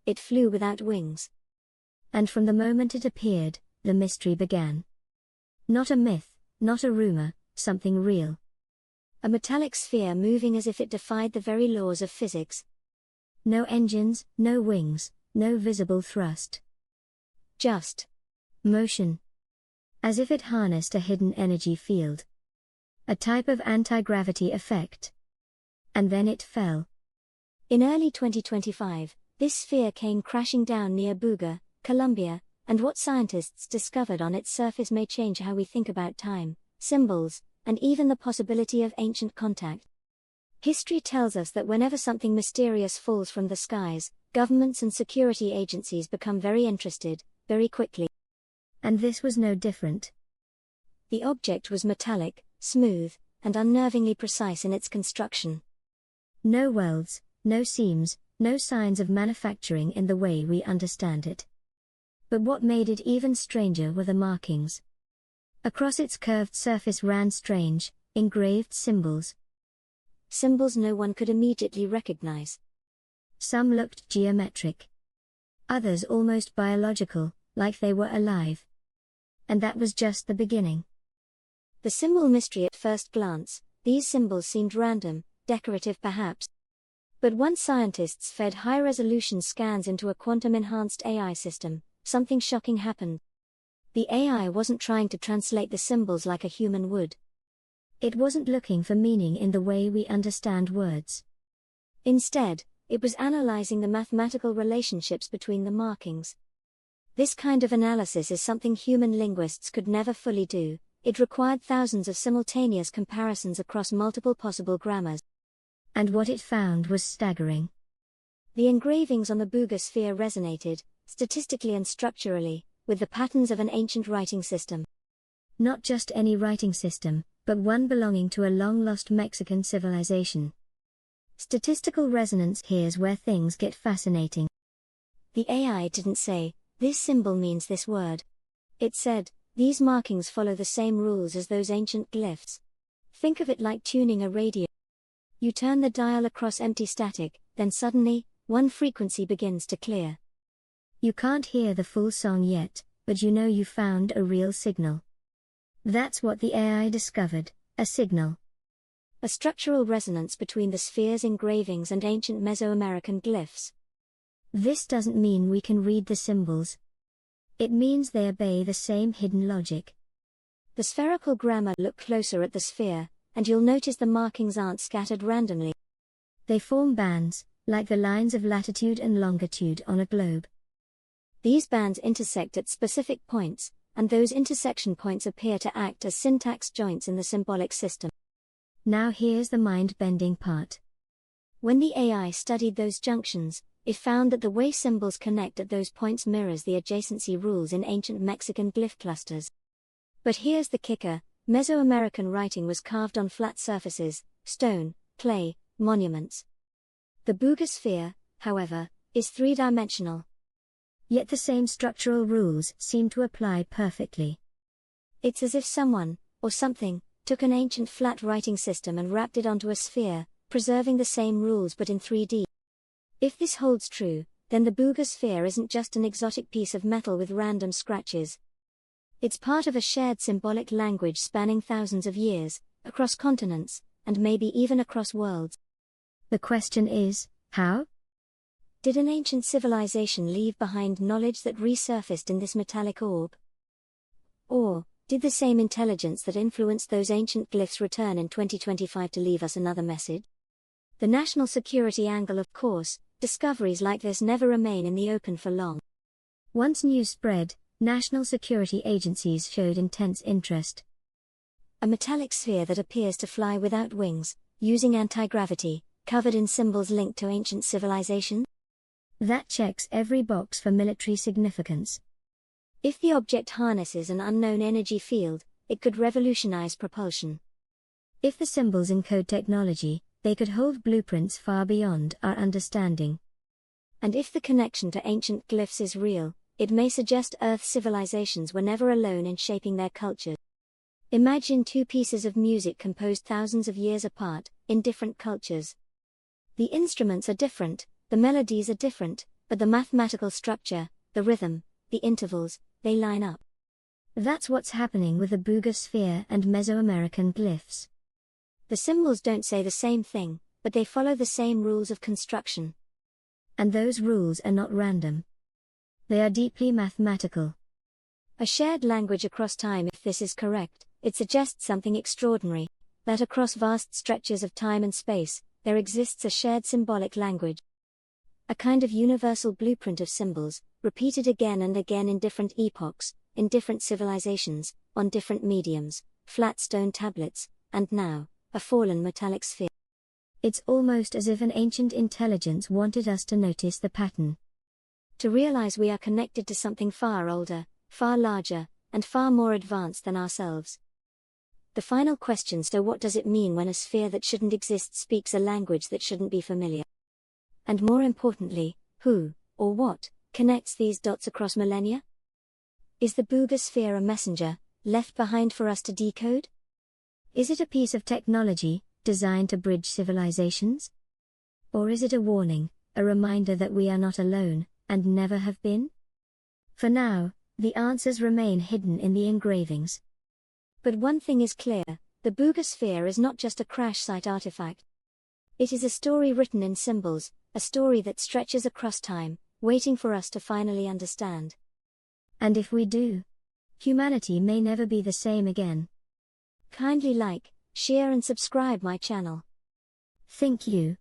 it flew without wings. And from the moment it appeared, the mystery began. Not a myth, not a rumor, something real. A metallic sphere moving as if it defied the very laws of physics. No engines, no wings, no visible thrust. Just motion. As if it harnessed a hidden energy field. A type of anti-gravity effect. And then it fell. In early 2025, this sphere came crashing down near Buga, Colombia, and what scientists discovered on its surface may change how we think about time, symbols, and even the possibility of ancient contact. History tells us that whenever something mysterious falls from the skies, governments and security agencies become very interested, very quickly. And this was no different. The object was metallic, smooth, and unnervingly precise in its construction. No welds, no seams, no signs of manufacturing in the way we understand it. But what made it even stranger were the markings. Across its curved surface ran strange, engraved symbols. Symbols no one could immediately recognize. Some looked geometric. Others almost biological, like they were alive. And that was just the beginning. The symbol mystery at first glance, these symbols seemed random, decorative perhaps. But once scientists fed high-resolution scans into a quantum-enhanced AI system, something shocking happened. The AI wasn't trying to translate the symbols like a human would. It wasn't looking for meaning in the way we understand words. Instead, it was analyzing the mathematical relationships between the markings. This kind of analysis is something human linguists could never fully do. It required thousands of simultaneous comparisons across multiple possible grammars. And what it found was staggering. The engravings on the Buga sphere resonated, statistically and structurally, with the patterns of an ancient writing system. Not just any writing system, but one belonging to a long-lost Mexican civilization. Statistical resonance, here's where things get fascinating. The AI didn't say, "This symbol means this word." It said, "These markings follow the same rules as those ancient glyphs." Think of it like tuning a radio. You turn the dial across empty static, then suddenly, one frequency begins to clear. You can't hear the full song yet, but you know you found a real signal. That's what the AI discovered, a signal. A structural resonance between the sphere's engravings and ancient Mesoamerican glyphs. This doesn't mean we can read the symbols. It means they obey the same hidden logic. The spherical grammar. Look closer at the sphere, and you'll notice the markings aren't scattered randomly. They form bands, like the lines of latitude and longitude on a globe. These bands intersect at specific points, and those intersection points appear to act as syntax joints in the symbolic system. Now here's the mind-bending part. When the AI studied those junctions, it found that the way symbols connect at those points mirrors the adjacency rules in ancient Mexican glyph clusters. But here's the kicker: Mesoamerican writing was carved on flat surfaces, stone, clay, monuments. The Buga sphere, however, is three-dimensional. Yet the same structural rules seem to apply perfectly. It's as if someone, or something, took an ancient flat writing system and wrapped it onto a sphere, preserving the same rules but in 3D. If this holds true, then the Buga sphere isn't just an exotic piece of metal with random scratches. It's part of a shared symbolic language spanning thousands of years, across continents, and maybe even across worlds. The question is, how? Did an ancient civilization leave behind knowledge that resurfaced in this metallic orb? Or, did the same intelligence that influenced those ancient glyphs return in 2025 to leave us another message? The national security angle, of course. Discoveries like this never remain in the open for long. Once news spread, national security agencies showed intense interest. A metallic sphere that appears to fly without wings, using anti-gravity, covered in symbols linked to ancient civilization? That checks every box for military significance. If the object harnesses an unknown energy field, it could revolutionize propulsion. If the symbols encode technology, they could hold blueprints far beyond our understanding. And if the connection to ancient glyphs is real, it may suggest Earth civilizations were never alone in shaping their cultures. Imagine two pieces of music composed thousands of years apart, in different cultures. The instruments are different, the melodies are different, but the mathematical structure, the rhythm, the intervals, they line up. That's what's happening with the Booger sphere and Mesoamerican glyphs. The symbols don't say the same thing, but they follow the same rules of construction. And those rules are not random. They are deeply mathematical. A shared language across time. If this is correct, it suggests something extraordinary, that across vast stretches of time and space, there exists a shared symbolic language. A kind of universal blueprint of symbols, repeated again and again in different epochs, in different civilizations, on different mediums, flat stone tablets, and now, a fallen metallic sphere. It's almost as if an ancient intelligence wanted us to notice the pattern. To realize we are connected to something far older, far larger, and far more advanced than ourselves. The final question: so what does it mean when a sphere that shouldn't exist speaks a language that shouldn't be familiar? And more importantly, who, or what, connects these dots across millennia? Is the Booger sphere a messenger, left behind for us to decode? Is it a piece of technology, designed to bridge civilizations? Or is it a warning, a reminder that we are not alone, and never have been? For now, the answers remain hidden in the engravings. But one thing is clear: the Booger sphere is not just a crash site artifact. It is a story written in symbols, a story that stretches across time, waiting for us to finally understand. And if we do, humanity may never be the same again. Kindly like, share and subscribe my channel. Thank you.